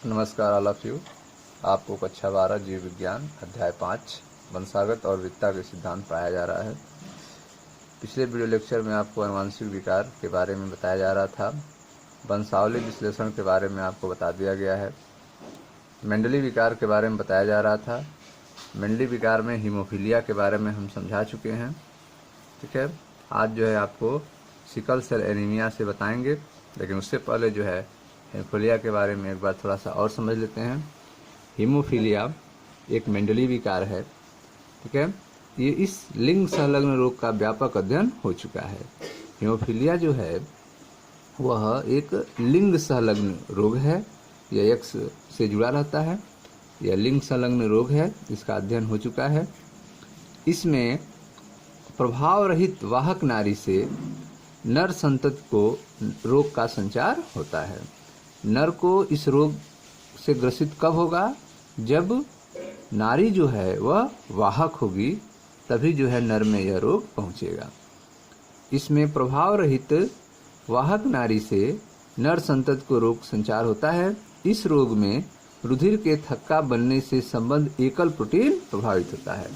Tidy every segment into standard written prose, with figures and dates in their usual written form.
नमस्कार all of you. आपको कक्षा 12 जीव विज्ञान अध्याय 5 वंशागत और विविधता के सिद्धांत पढ़ाया जा रहा है। पिछले वीडियो लेक्चर में आपको आनुवंशिक विकार के बारे में बताया जा रहा था। वंशावली विश्लेषण के बारे में आपको बता दिया गया है। मेंडली विकार के बारे में बताया जा रहा था। मेंडली विकार में हीमोफीलिया के बारे में हम समझा चुके हैं। ठीक है, आज जो है आपको सिकल सेल एनीमिया से बताएंगे, लेकिन उससे पहले जो है हीमोफीलिया के बारे में एक बार थोड़ा सा और समझ लेते हैं। हीमोफीलिया एक मेंडली विकार है। ठीक है, ये इस लिंग संलग्न रोग का व्यापक अध्ययन हो चुका है। हीमोफीलिया जो है वह एक लिंग संलग्न रोग है। यह एक्स से जुड़ा रहता है। यह लिंग संलग्न रोग है, इसका अध्ययन हो चुका है। इसमें प्रभाव रहित वाहक नारी से नर संतति को रोग का संचार होता है। नर को इस रोग से ग्रसित कब होगा? जब नारी जो है वह वाहक होगी, तभी जो है नर में यह रोग पहुंचेगा। इसमें प्रभाव रहित वाहक नारी से नर संतति को रोग संचार होता है। इस रोग में रुधिर के थक्का बनने से संबंध एकल प्रोटीन प्रभावित होता है।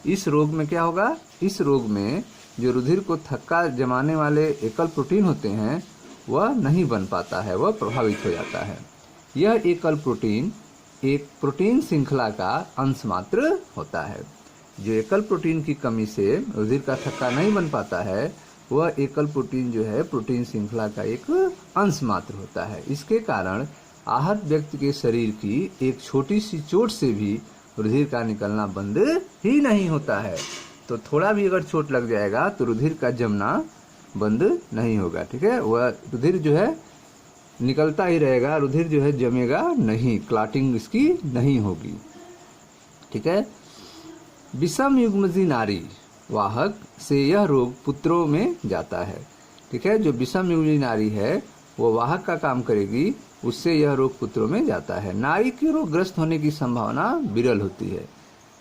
इस रोग में क्या होगा? इस रोग में जो रुधिर को थक्का जमाने वाले एकल प्रोटीन होते हैं वह नहीं बन पाता है, वह प्रभावित हो जाता है। यह एकल प्रोटीन एक प्रोटीन श्रृंखला का अंश मात्र होता है। जो एकल प्रोटीन की कमी से रुधिर का थक्का नहीं बन पाता है, वह एकल प्रोटीन जो है प्रोटीन श्रृंखला का एक अंश मात्र होता है। इसके कारण आहत व्यक्ति के शरीर की एक छोटी सी चोट से भी रुधिर का निकलना बंद ही नहीं होता है। तो थोड़ा भी अगर चोट लग जाएगा तो रुधिर का जमना बंद नहीं होगा। ठीक है, वह रुधिर जो है निकलता ही रहेगा, रुधिर जो है जमेगा नहीं, क्लॉटिंग इसकी नहीं होगी। ठीक है, विषम युग्मजी नारी वाहक से यह रोग पुत्रों में जाता है। ठीक है, जो विषम युग्मजी नारी है वो वाहक का काम करेगी, उससे यह रोग पुत्रों में जाता है। नारी के रोगग्रस्त होने की संभावना विरल होती है।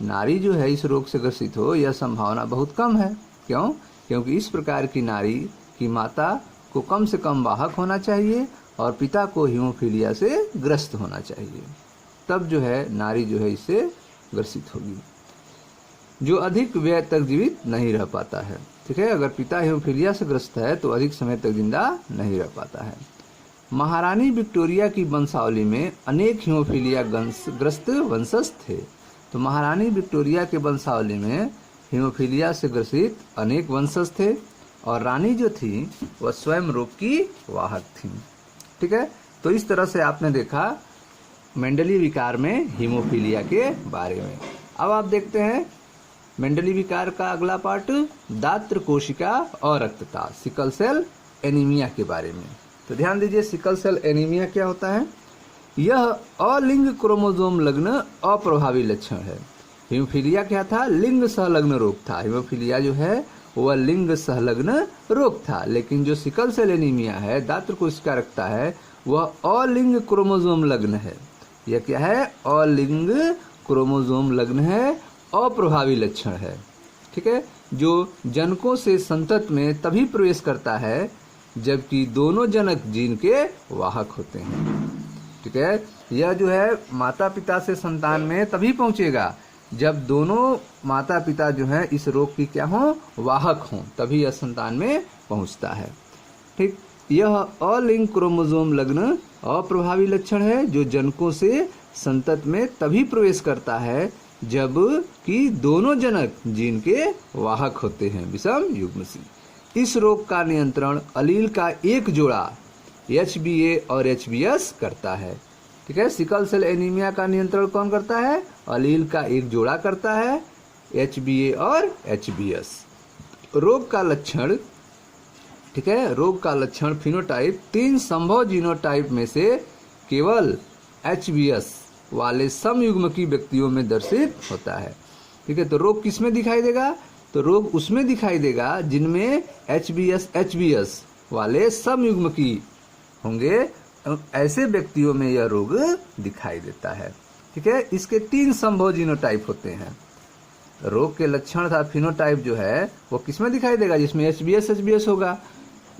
नारी जो है इस रोग से ग्रसित हो, यह संभावना बहुत कम है। क्यों? क्योंकि इस प्रकार की नारी की माता को कम से कम वाहक होना चाहिए और पिता को हीमोफीलिया से ग्रस्त होना चाहिए, तब जो है नारी जो है इससे ग्रसित होगी। जो अधिक व्यय तक जीवित नहीं रह पाता है। ठीक है, अगर पिता हीमोफीलिया से ग्रस्त है तो अधिक समय तक जिंदा नहीं रह पाता है। महारानी विक्टोरिया की वंशावली में अनेक हीमोफीलिया ग्रस्त वंशज थे। तो महारानी विक्टोरिया के वंशावली में हीमोफीलिया से ग्रसित अनेक वंशज थे और रानी जो थी वह स्वयं रोग की वाहक थी। ठीक है, तो इस तरह से आपने देखा मेंडली विकार में हीमोफीलिया के बारे में। अब आप देखते हैं मेंडली विकार का अगला पार्ट, दात्र कोशिका और रक्तता, सिकल सेल एनीमिया के बारे में। तो ध्यान दीजिए, सिकल सेल एनीमिया क्या होता है? यह अलिंग क्रोमोसोम लग्न अप्रभावी लक्षण है। हीमोफीलिया क्या था? लिंग संलग्न रोग था। हीमोफीलिया जो है वह लिंग संलग्न रोग था, लेकिन जो सिकल सेल एनीमिया है, दात्र कोशिका रक्तता है, वह अलिंग क्रोमोसोम लग्न है। यह क्या है? अलिंग क्रोमोसोम लग्न है, अप्रभावी लक्षण है। ठीक है, जो जनकों से संतति में तभी प्रवेश करता है जबकि दोनों जनक जीन के वाहक होते हैं। ठीक है, यह जो है माता पिता से संतान में तभी पहुंचेगा जब दोनों माता पिता जो हैं इस रोग की क्या हो? वाहक हों, तभी यह संतान में पहुंचता है। ठीक, यह अलिंग क्रोमोसोम लग्न अप्रभावी लक्षण है जो जनकों से संतति में तभी प्रवेश करता है जब कि दोनों जनक जीन के वाहक होते हैं, विषम युग्मसी। इस रोग का नियंत्रण अलील का एक जोड़ा HbA और HbS करता है। ठीक है, सिकल सेल एनीमिया का नियंत्रण कौन करता है? अलील का एक जोड़ा करता है, HbA और HbS। रोग का लक्षण, ठीक है, रोग का लक्षण फिनोटाइप 3 संभव जीनोटाइप में से केवल HbS वाले समयुग्मकी व्यक्तियों में दर्शित होता है। ठीक है, तो रोग किस में दिखाई देगा? तो रोग उसमें दिखाई देगा जिनमें HbS वाले समयुग्मकी होंगे, ऐसे व्यक्तियों में यह रोग दिखाई देता है। ठीक है, इसके 3 संभव जीनोटाइप होते हैं। रोग के लक्षण था फिनोटाइप जो है वो किसमें दिखाई देगा? जिसमें HbS होगा।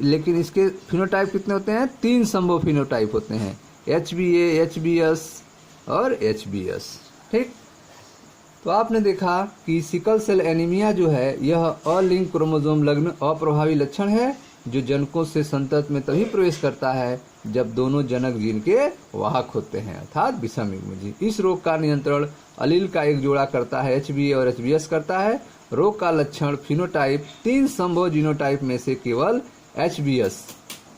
लेकिन इसके फिनोटाइप कितने होते हैं? 3 संभव फिनोटाइप होते हैं, HbA, HbS और HbS। ठीक, तो आपने देखा कि सिकल सेल एनीमिया जो है यह अलिंक क्रोमोसोम लग्न अप्रभावी लक्षण है जो जनकों से संतति में तभी प्रवेश करता है जब दोनों जनक जीन के वाहक होते हैं, अर्थात विषम युग्म जीन। इस रोग का नियंत्रण अलील का एक जोड़ा करता है, HbA और HbS करता है। रोग का लक्षण फिनोटाइप 3 संभव जीनोटाइप में से केवल HbS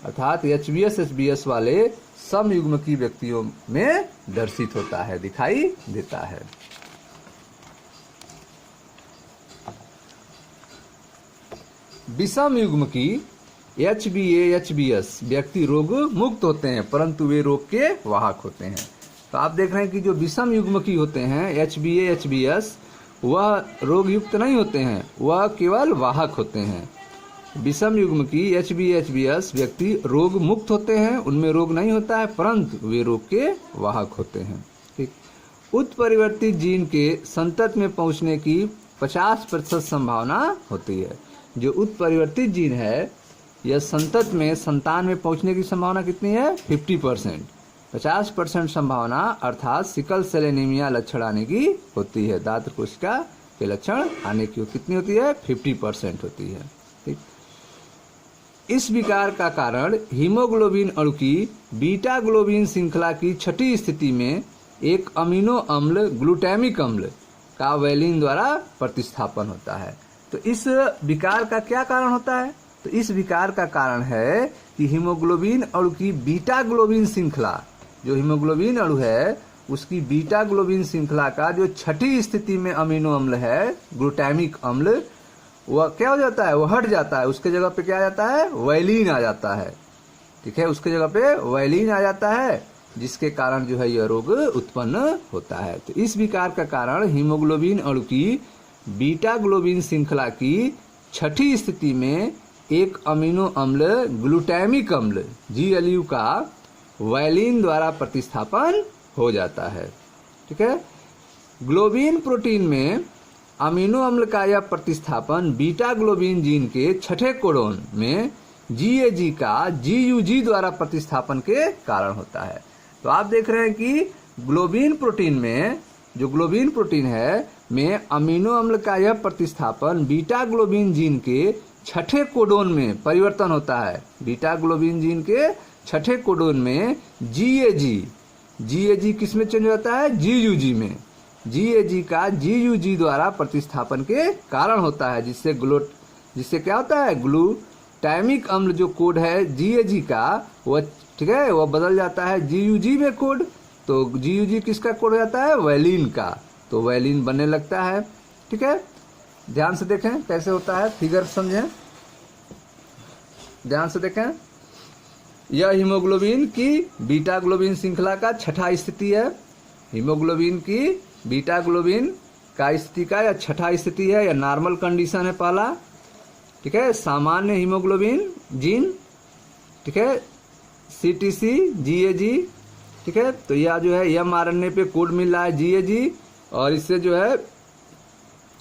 अर्थात HbS HbS वाले सम युग्म की व्यक्तियों में दर्शित होता है, दिखाई देता है। विषम युग्म की HbA HbS व्यक्ति रोग मुक्त होते हैं परंतु वे रोग के वाहक होते हैं। तो आप देख रहे हैं कि जो विषम युग्म की होते हैं HbA HbS वह रोग युक्त नहीं होते हैं, वह केवल वाहक होते हैं। विषम युग्म की HbA HbS व्यक्ति रोग मुक्त होते हैं, उनमें रोग नहीं होता है परंतु वे रोग के वाहक होते हैं। ठीक, उत्परिवर्तित जीन के संतति में पहुंचने की 50% संभावना होती है। जो उत्परिवर्तित जीन है यह संतति में संतान में पहुंचने की संभावना कितनी है? 50%। 50% संभावना अर्थात सिकल सेल एनीमिया लक्षण आने की होती है। दात्र कोशिका के लक्षण आने की कितनी होती है? 50% होती है। ठीक, इस विकार का कारण हीमोग्लोबिन अणु की बीटा ग्लोबिन श्रृंखला की छठी स्थिति में एक अमीनो अम्ल ग्लूटामिक अम्ल का वैलिन द्वारा प्रतिस्थापन होता है। तो इस विकार का क्या कारण होता है? तो इस विकार का कारण है कि हीमोग्लोबिन अणु की बीटा ग्लोबिन श्रृंखला, जो हीमोग्लोबिन अणु है उसकी बीटा ग्लोबिन श्रृंखला का जो छठी स्थिति में अमीनो अम्ल है ग्लूटामिक अम्ल, वह क्या हो जाता है? वह हट जाता है। उसके जगह पे क्या आ जाता है? वैलिन आ जाता है। ठीक है, उसके जगह पे वैलिन आ जाता है जिसके कारण जो है यह रोग उत्पन्न होता है। तो इस विकार का कारण हीमोग्लोबिन अणु की बीटा ग्लोबिन श्रृंखला की छठी स्थिति में एक अमीनो अम्ल ग्लूटामिक अम्ल GLU का वैलिन द्वारा प्रतिस्थापन हो जाता है। ठीक है, ग्लोबिन प्रोटीन में अमीनो अम्ल का यह प्रतिस्थापन बीटा ग्लोबिन जीन के छठे कोडोन में GAG का GUG द्वारा प्रतिस्थापन के कारण होता है। तो आप देख रहे हैं कि ग्लोबिन प्रोटीन में, जो ग्लोबिन प्रोटीन है में अमीनो अम्ल का यह प्रतिस्थापन बीटा ग्लोबिन जीन के छठे कोडोन में परिवर्तन होता है। बीटा ग्लोबिन जीन के छठे कोडोन में GAG किस में चेंज होता है? GUG में। GAG का GUG द्वारा प्रतिस्थापन के कारण होता है जिससे क्या होता है? ग्लूटामिक अम्ल जो कोड है GAG का वह, ठीक है, वह बदल जाता है GUG में कोड। तो GUG किसका कोड हो जाता है? वैलिन का। तो वैलिन बनने लगता है। ठीक है, ध्यान से देखें कैसे होता है, फिगर समझें, ध्यान से देखें। यह हीमोग्लोबिन की बीटा ग्लोबिन श्रृंखला का छठा स्थिति है। हीमोग्लोबिन की बीटा ग्लोबिन का स्थिति का यह छठा स्थिति है, यह नॉर्मल कंडीशन है पहला। ठीक है, सामान्य हीमोग्लोबिन जीन, ठीक है, CTC GAG। ठीक है, तो यह जो है mRNA पे कोड मिल रहा है GAG, और इससे जो है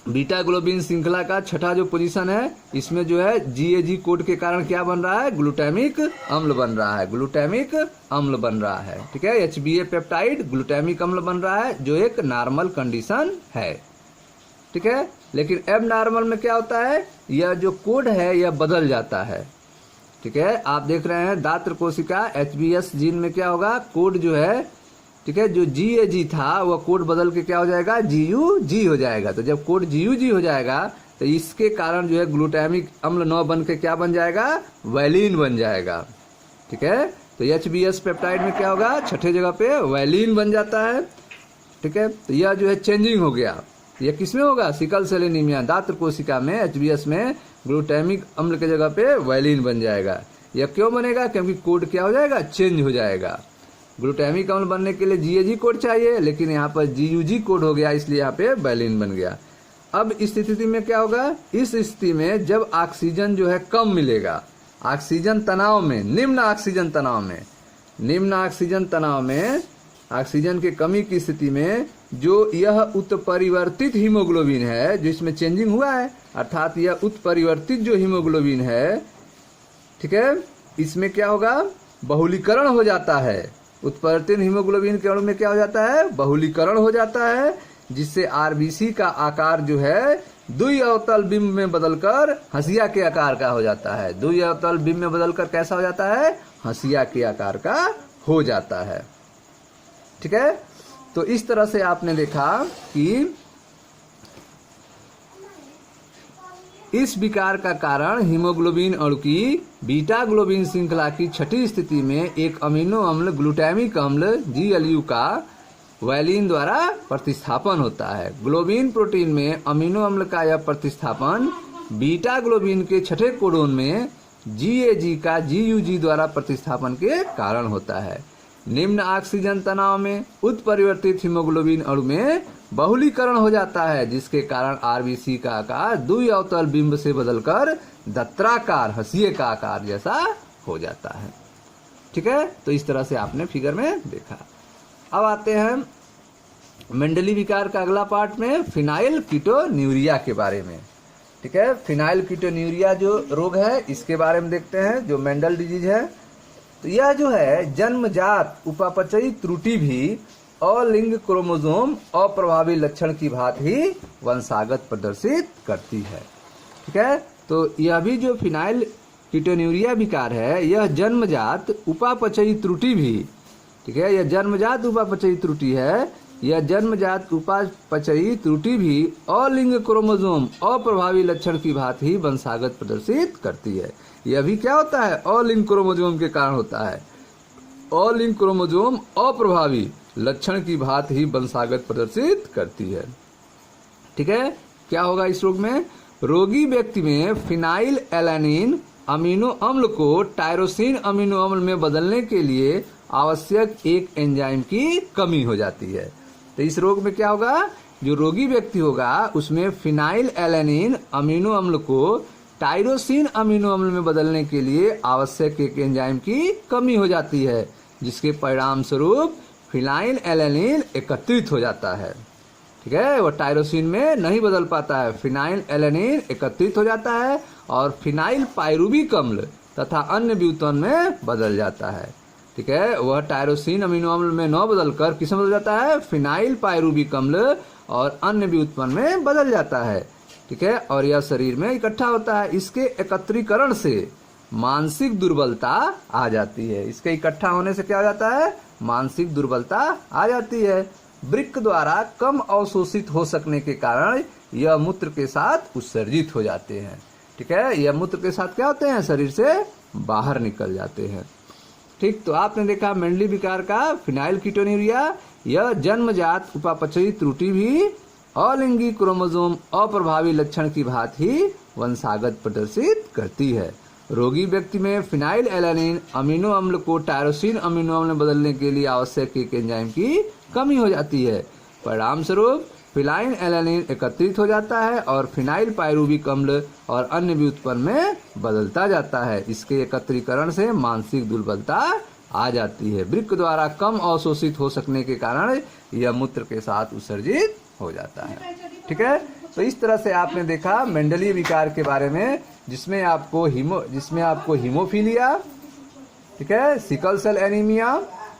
बीटा ग्लोबिन श्रृंखला का छठा जो पोजीशन है इसमें जो है GAG कोड के कारण क्या बन रहा है? ग्लूटामिक अम्ल बन रहा है, ग्लूटामिक अम्ल बन रहा है। ठीक है, HbA पेप्टाइड ग्लूटामिक अम्ल बन रहा है जो एक नॉर्मल कंडीशन है। ठीक है, लेकिन एब नॉर्मल में क्या होता है? यह जो कोड है यह बदल जाता है। ठीक है, आप देख रहे हैं दात्र कोशिका HbS जीन में क्या होगा? कोड जो है, ठीक है, जो GAG था वह कोड बदल के क्या हो जाएगा? GUG हो जाएगा। तो जब कोड GUG हो जाएगा तो इसके कारण जो है ग्लूटामिक अम्ल न बन के क्या बन जाएगा? वैलिन बन जाएगा। ठीक है, तो HbS पेप्टाइड में क्या होगा? छठे जगह पे वैलिन बन जाता है। ठीक है, तो यह जो है चेंजिंग हो गया। यह किसमें होगा? सिकल सेल एनीमिया दात्र कोशिका में HbS में ग्लूटामिक अम्ल के जगह पे वैलिन बन जाएगा। यह क्यों बनेगा? क्योंकि कोड क्या हो जाएगा? चेंज हो जाएगा। ग्लूटामिक अम्ल बनने के लिए GAG कोड चाहिए, लेकिन यहाँ पर GUG कोड हो गया, इसलिए यहाँ पे वैलिन बन गया। अब इस स्थिति में क्या होगा? इस स्थिति में जब ऑक्सीजन जो है कम मिलेगा, ऑक्सीजन तनाव में, निम्न ऑक्सीजन तनाव में ऑक्सीजन की कमी की स्थिति में जो यह उत्परिवर्तित हीमोग्लोबिन है जो इसमें चेंजिंग हुआ है, अर्थात यह उत्परिवर्तित जो हीमोग्लोबिन है, ठीक है, इसमें क्या होगा? बहुलीकरण हो जाता है। उत्परिवर्तित हीमोग्लोबिन के अणु में क्या हो जाता है, बहुलीकरण हो जाता है, जिससे आरबीसी का आकार जो है द्वि अवतल बिंब में बदलकर हंसिया के आकार का हो जाता है। द्वि अवतल बिंब में बदलकर कैसा हो जाता है, हंसिया के आकार का हो जाता है। ठीक है, तो इस तरह से आपने देखा कि इस विकार का कारण हीमोग्लोबिन अणु की बीटा ग्लोबिन श्रृंखला की छठी स्थिति में एक अमीनो अम्ल ग्लूटामिक अम्ल GLU का वैलिन द्वारा प्रतिस्थापन होता है। ग्लोबिन प्रोटीन में अमीनो अम्ल का यह प्रतिस्थापन बीटा ग्लोबिन के छठे कोडोन में GAG का GUG द्वारा प्रतिस्थापन के कारण होता है। निम्न ऑक्सीजन तनाव में उत्परिवर्तित हीमोग्लोबिन अणु में बहुलीकरण हो जाता है, जिसके कारण आरबीसी का आकार द्वि अवतल बिंब से बदलकर दत्राकार हंसिये का आकार जैसा हो जाता है। ठीक है, तो इस तरह से आपने फिगर में देखा। अब आते हैं मेंडली विकार का अगला पार्ट में फिनाइल कीटोन्यूरिया के बारे में। ठीक है, फिनाइल कीटोन्यूरिया जो रोग है इसके बारे में देखते हैं, जो मेंडल डिजीज है। तो यह जो है जन्मजात उपापचयी त्रुटि भी अलिंग क्रोमोसोम अप्रभावी लक्षण की भांति ही वंशागत प्रदर्शित करती है। ठीक है, तो यह भी जो फिनाइल कीटोन्यूरिया विकार है यह जन्मजात उपापचयी त्रुटि भी, ठीक है, यह जन्मजात उपापचयी त्रुटि है, यह जन्मजात उपापचयी त्रुटि भी अलिंग क्रोमोसोम अप्रभावी लक्षण की भांति ही वंशागत प्रदर्शित करती है। यह भी क्या होता है, अलिंग क्रोमोसोम के कारण होता है। अलिंग क्रोमोसोम अप्रभावी लक्षण की भांति ही वंशागत प्रदर्शित करती है। ठीक है, क्या होगा इस रोग में, रोगी व्यक्ति में फिनाइल एलानिन अमीनो अम्ल को टायरोसिन अमीनो अम्ल में बदलने के लिए आवश्यक एक एंजाइम की कमी हो जाती है। तो इस रोग में क्या होगा, जो रोगी व्यक्ति होगा उसमें फिनाइल एलानिन अमीनो अम्ल को टायरोसिन अमीनो अम्ल में बदलने के लिए आवश्यक एक एंजाइम की कमी हो जाती है, जिसके परिणाम स्वरूप फिनाइल एलानिन एकत्रित हो जाता है। ठीक है, वो टायरोसिन में नहीं बदल पाता है, फिनाइल एलानिन एकत्रित हो जाता है और फिनाइल पायरुविक अम्ल तथा अन्य व्युत्पन्न में बदल जाता है। ठीक है, वह टायरोसिन अमीनो अम्ल में न बदलकर किस में बदल जाता है, फिनाइल पायरुविक अम्ल और अन्य व्युत्पन्न में बदल जाता है। ठीक है, और यह शरीर में इकट्ठा होता है। इसके एकत्रीकरण से मानसिक दुर्बलता आ जाती है। इसके इकट्ठा होने से क्या हो जाता है, मानसिक दुर्बलता आ जाती है। वृक्क द्वारा कम अवशोषित हो सकने के कारण यह मूत्र के साथ उत्सर्जित हो जाते हैं। ठीक है, यह मूत्र के साथ क्या होते हैं, शरीर से बाहर निकल जाते हैं। ठीक, तो आपने देखा मेंडली विकार का फिनाइल कीटोन्यूरिया, यह जन्मजात उपापचयी त्रुटि भी अलिंगी क्रोमोसोम अप्रभावी लक्षण की भांति ही वंशागत प्रदर्शित करती है। रोगी व्यक्ति में फिनाइल एलानिन अमीनो अम्ल को टायरोसिन अमीनो अम्ल में बदलने के लिए आवश्यक एक एंजाइम की कमी हो जाती है। परिणाम स्वरूप फिनाइल एलानिन एकत्रित हो जाता है और फिनाइल पायरुविक अम्ल और अन्य व्युत्पन्न में बदलता जाता है। इसके एकत्रीकरण से मानसिक दुर्बलता आ जाती है। वृक्क द्वारा कम अवशोषित हो सकने के कारण यह मूत्र के साथ उत्सर्जित हो जाता है। ठीक है, तो इस तरह से आपने देखा मेंडली विकार के बारे में, जिसमें आपको हीमोफीलिया, ठीक है, सिकल सेल एनीमिया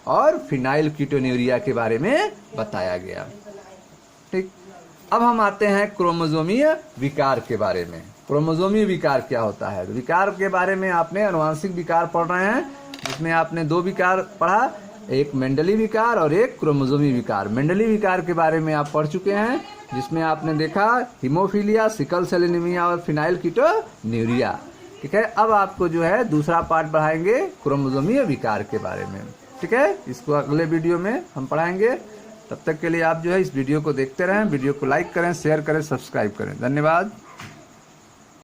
और फिनाइल कीटोन्यूरिया के बारे में बताया गया। ठीक, अब हम आते हैं क्रोमोसोमीय विकार के बारे में। क्रोमोसोमीय विकार क्या होता है, विकार के बारे में आपने आनुवांशिक विकार पढ़ रहे हैं, जिसमें आपने दो विकार पढ़ा, एक मेंडली विकार और एक क्रोमोसोमी विकार। मेंडली विकार के बारे में आप पढ़ चुके हैं, जिसमें आपने देखा हीमोफीलिया, सिकल सेल एनीमिया और फिनाइल कीटोन्यूरिया। ठीक है, अब आपको जो है दूसरा पार्ट पढ़ाएंगे क्रोमोसोमीय विकार के बारे में। ठीक है, इसको अगले वीडियो में हम पढ़ाएंगे। तब तक के लिए आप जो है इस वीडियो को देखते रहें, वीडियो को लाइक करें, शेयर करें, सब्सक्राइब करें। धन्यवाद।